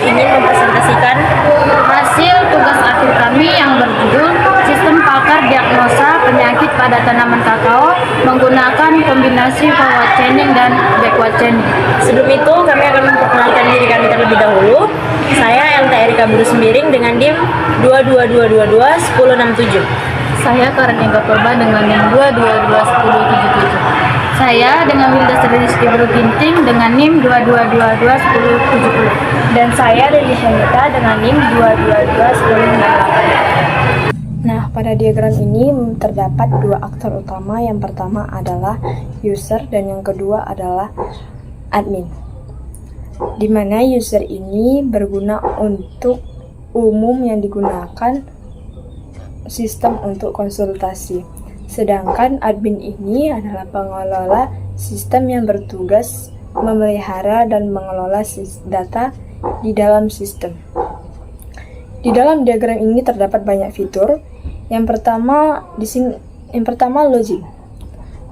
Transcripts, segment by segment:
ingin mempresentasikan hasil tugas akhir kami yang berjudul Sistem Pakar Diagnosa Penyakit pada Tanaman Kakao menggunakan kombinasi forward chaining dan backward chaining. Sebelum itu, kami akan memperkenalkan diri kami terlebih dahulu. Saya Elta Erika Buru Sembiring dengan NIM 222221067. Saya Karen Ega Purba dengan NIM 2221077. Saya dengan Wilda Rizky Buru Ginting dengan NIM 2222170. Dan saya Lili Shanita dengan NIM 2221098. Nah, pada diagram ini terdapat dua aktor utama. Yang pertama adalah user dan yang kedua adalah admin. Di mana user ini berguna untuk umum yang digunakan sistem untuk konsultasi. Sedangkan admin ini adalah pengelola sistem yang bertugas memelihara dan mengelola data di dalam sistem. Di dalam diagram ini terdapat banyak fitur. Yang pertama login.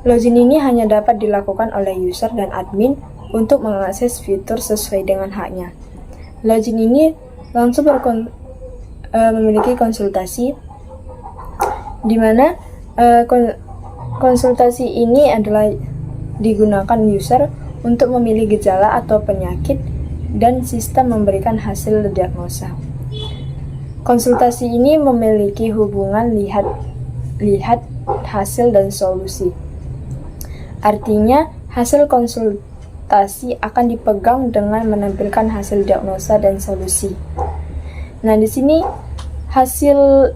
Login ini hanya dapat dilakukan oleh user dan admin untuk mengakses fitur sesuai dengan haknya. Login ini langsung memiliki konsultasi, di mana konsultasi ini adalah digunakan user untuk memilih gejala atau penyakit dan sistem memberikan hasil diagnosa. Konsultasi ini memiliki hubungan lihat hasil dan solusi. Artinya, hasil konsultasi akan dipegang dengan menampilkan hasil diagnosa dan solusi. Nah, di sini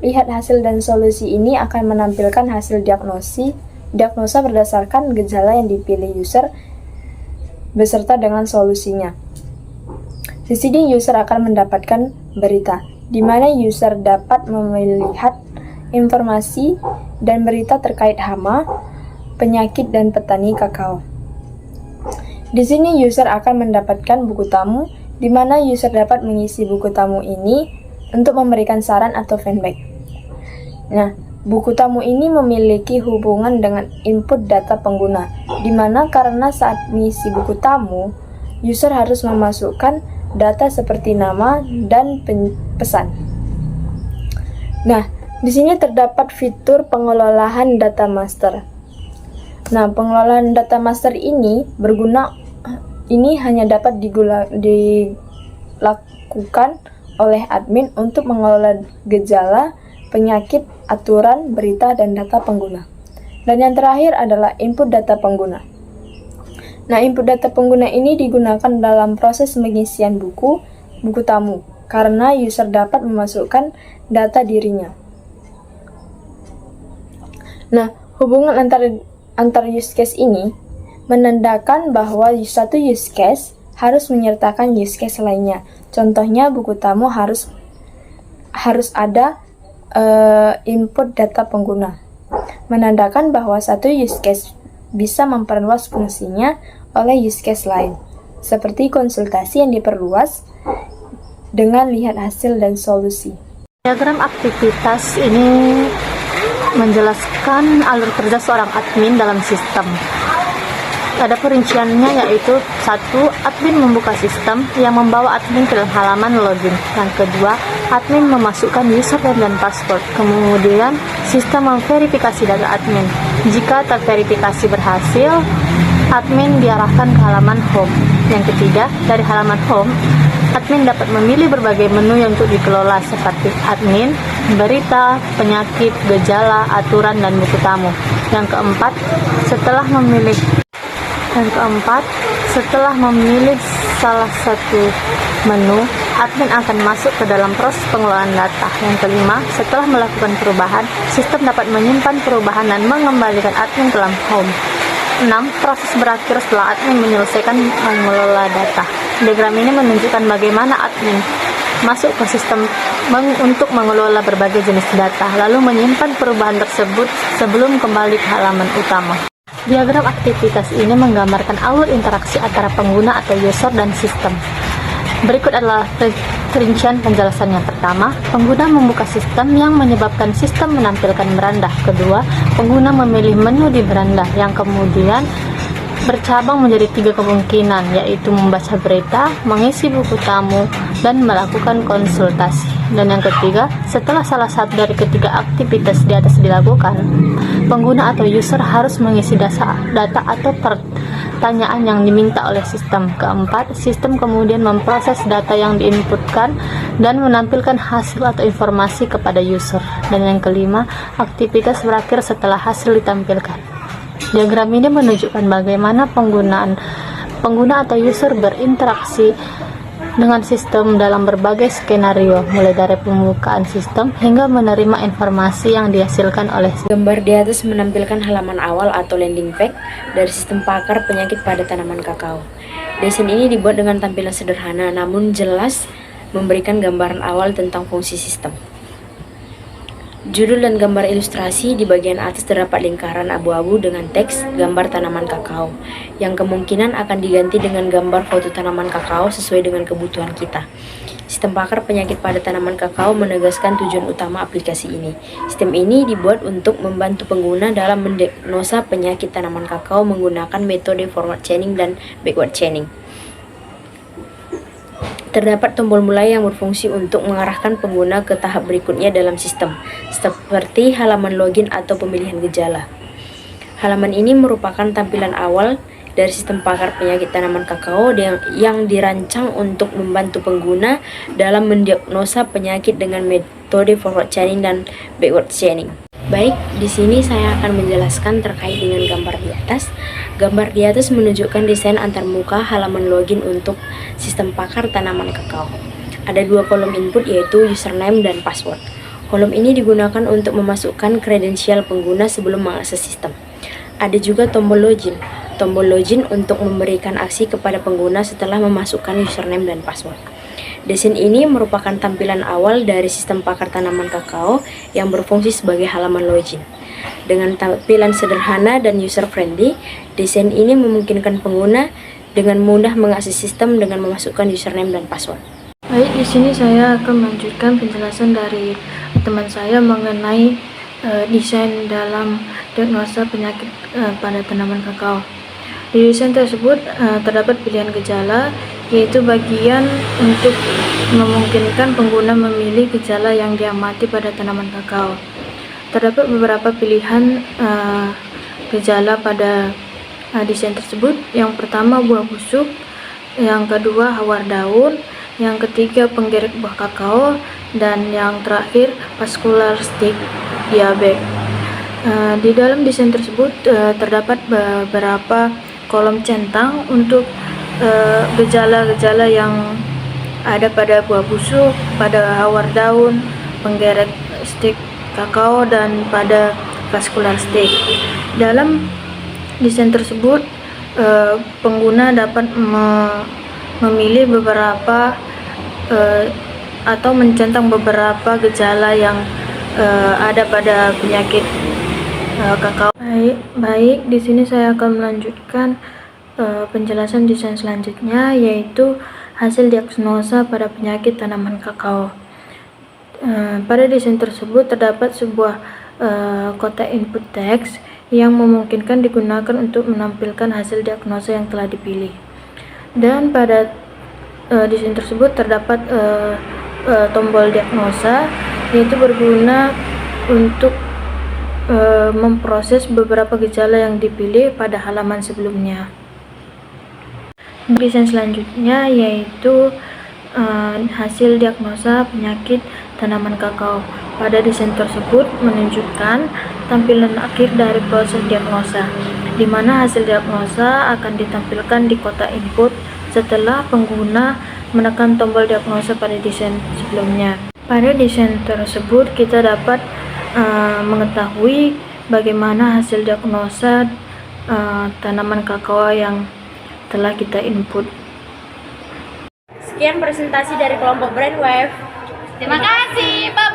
lihat hasil dan solusi ini akan menampilkan hasil diagnosa berdasarkan gejala yang dipilih user beserta dengan solusinya. Di sini user akan mendapatkan berita, di mana user dapat melihat informasi dan berita terkait hama, penyakit dan petani kakao. Di sini user akan mendapatkan buku tamu, di mana user dapat mengisi buku tamu ini untuk memberikan saran atau feedback. Nah, buku tamu ini memiliki hubungan dengan input data pengguna, di mana karena saat mengisi buku tamu, user harus memasukkan data seperti nama dan pesan. Nah, di sini terdapat fitur pengelolaan data master. Nah, pengelolaan data master ini hanya dapat dilakukan oleh admin untuk mengelola gejala, penyakit, aturan, berita, dan data pengguna. Dan yang terakhir adalah input data pengguna. Nah, input data pengguna ini digunakan dalam proses pengisian buku tamu, karena user dapat memasukkan data dirinya. Nah, hubungan antar use case ini menandakan bahwa satu use case harus menyertakan use case lainnya. Contohnya, buku tamu harus ada input data pengguna, menandakan bahwa satu use case bisa memperluas fungsinya oleh use case lain, seperti konsultasi yang diperluas dengan lihat hasil dan solusi. Diagram aktivitas ini menjelaskan alur kerja seorang admin dalam sistem. Ada perinciannya, yaitu 1. Admin membuka sistem yang membawa admin ke halaman login. Yang kedua, admin memasukkan username dan password. Kemudian, sistem memverifikasi data admin. Jika terverifikasi berhasil, admin diarahkan ke halaman home. Yang ketiga, dari halaman home, admin dapat memilih berbagai menu yang untuk dikelola seperti admin, berita, penyakit, gejala, aturan, dan buku tamu. Yang keempat, setelah memilih salah satu menu, admin akan masuk ke dalam proses pengelolaan data. Yang kelima, setelah melakukan perubahan, sistem dapat menyimpan perubahan dan mengembalikan admin ke dalam home. 6. Proses berakhir setelah admin menyelesaikan mengelola data. Diagram ini menunjukkan bagaimana admin masuk ke sistem untuk mengelola berbagai jenis data, lalu menyimpan perubahan tersebut sebelum kembali ke halaman utama. Diagram aktivitas ini menggambarkan alur interaksi antara pengguna atau user dan sistem. Berikut adalah rincian penjelasan. Yang pertama, pengguna membuka sistem yang menyebabkan sistem menampilkan beranda. Kedua, pengguna memilih menu di beranda yang kemudian bercabang menjadi 3 kemungkinan, yaitu membaca berita, mengisi buku tamu, dan melakukan konsultasi. Dan yang ketiga, setelah salah satu dari ketiga aktivitas di atas dilakukan, pengguna atau user harus mengisi data atau pertanyaan yang diminta oleh sistem. Keempat, sistem kemudian memproses data yang diinputkan dan menampilkan hasil atau informasi kepada user. Dan yang kelima, aktivitas berakhir setelah hasil ditampilkan. Diagram ini menunjukkan bagaimana pengguna atau user berinteraksi dengan sistem dalam berbagai skenario, mulai dari pembukaan sistem hingga menerima informasi yang dihasilkan oleh sistem. Gambar di atas menampilkan halaman awal atau landing page dari sistem pakar penyakit pada tanaman kakao. Desain ini dibuat dengan tampilan sederhana namun jelas memberikan gambaran awal tentang fungsi sistem. Judul dan gambar ilustrasi di bagian atas terdapat lingkaran abu-abu dengan teks gambar tanaman kakao, yang kemungkinan akan diganti dengan gambar foto tanaman kakao sesuai dengan kebutuhan kita. Sistem pakar penyakit pada tanaman kakao menegaskan tujuan utama aplikasi ini. Sistem ini dibuat untuk membantu pengguna dalam mendiagnosa penyakit tanaman kakao menggunakan metode forward chaining dan backward chaining. Terdapat tombol mulai yang berfungsi untuk mengarahkan pengguna ke tahap berikutnya dalam sistem, seperti halaman login atau pemilihan gejala. Halaman ini merupakan tampilan awal dari sistem pakar penyakit tanaman kakao yang dirancang untuk membantu pengguna dalam mendiagnosa penyakit dengan metode forward chaining dan backward chaining. Baik, di sini saya akan menjelaskan terkait dengan gambar di atas. Gambar di atas menunjukkan desain antarmuka halaman login untuk sistem pakar tanaman kakao. Ada 2 kolom input yaitu username dan password. Kolom ini digunakan untuk memasukkan kredensial pengguna sebelum mengakses sistem. Ada juga tombol login. Tombol login untuk memberikan aksi kepada pengguna setelah memasukkan username dan password. Desain ini merupakan tampilan awal dari sistem pakar tanaman kakao yang berfungsi sebagai halaman login. Dengan tampilan sederhana dan user-friendly, desain ini memungkinkan pengguna dengan mudah mengakses sistem dengan memasukkan username dan password. Baik, di sini saya akan melanjutkan penjelasan dari teman saya mengenai desain dalam diagnosa penyakit pada tanaman kakao. Di desain tersebut terdapat pilihan gejala, yaitu bagian untuk memungkinkan pengguna memilih gejala yang diamati pada tanaman kakao. Terdapat beberapa pilihan gejala pada desain tersebut. Yang pertama buah busuk, yang kedua hawar daun, yang ketiga penggerek buah kakao, dan yang terakhir vascular stick diabetes. Di dalam desain tersebut terdapat beberapa kolom centang untuk gejala-gejala yang ada pada buah busuk, pada hawar daun, penggerek stick kakao, dan pada vascular stick. Dalam desain tersebut pengguna dapat memilih beberapa atau mencentang beberapa gejala yang ada pada penyakit kakao. Baik, di sini saya akan melanjutkan penjelasan desain selanjutnya, yaitu hasil diagnosa pada penyakit tanaman kakao. Pada desain tersebut terdapat sebuah kotak input teks yang memungkinkan digunakan untuk menampilkan hasil diagnosa yang telah dipilih. Dan pada desain tersebut terdapat tombol diagnosa, yaitu berguna untuk memproses beberapa gejala yang dipilih pada halaman sebelumnya. Desain selanjutnya yaitu hasil diagnosa penyakit tanaman kakao. Pada desain tersebut menunjukkan tampilan akhir dari proses diagnosa, di mana hasil diagnosa akan ditampilkan di kotak input setelah pengguna menekan tombol diagnosa pada desain sebelumnya. Pada desain tersebut kita dapat mengetahui bagaimana hasil diagnosa tanaman kakao yang telah kita input. Sekian presentasi dari kelompok Brainwave. Terima kasih, bye.